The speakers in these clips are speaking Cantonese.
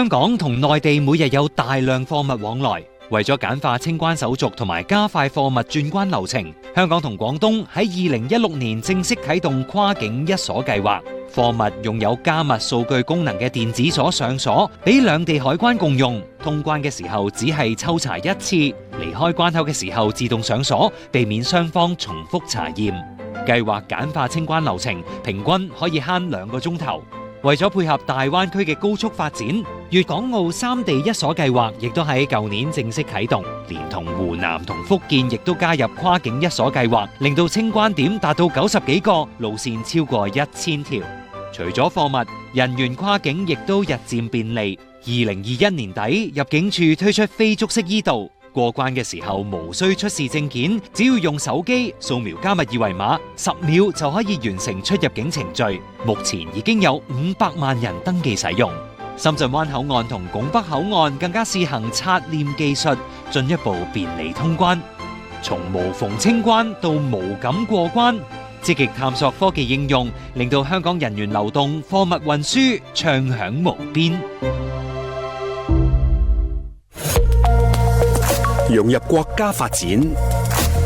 香港同內地每日有大量貨物往來，為咗簡化清關手續同埋加快貨物轉關流程，香港同廣東喺2016年正式啟動跨境一鎖計劃。貨物用有加密數據功能嘅電子鎖上鎖，俾兩地海關共用。通關嘅時候只係抽查一次，離開關口嘅時候自動上鎖，避免雙方重複查驗。計劃簡化清關流程，平均可以慳2個鐘頭。為咗配合大灣區嘅高速發展，粵港澳3地一鎖計劃亦都喺舊年正式啟動，連同湖南同福建亦都加入跨境一鎖計劃，令到清關點達到90幾個，路線超過1000條。除咗貨物，人員跨境亦都日漸便利。2021年底，入境處推出非觸式 e 道，過關嘅時候無需出示證件，只要用手機掃描加密二維碼，10秒就可以完成出入境程序。目前已經有500萬人登記使用。深圳灣口岸同拱北口岸更加試行刷臉技術，進一步便利通關。從無縫清關到無感過關，積極探索科技應用，令到香港人員流動、貨物運輸暢享無邊。融入國家發展，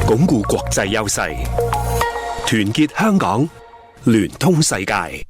鞏固國際優勢，團結香港，聯通世界。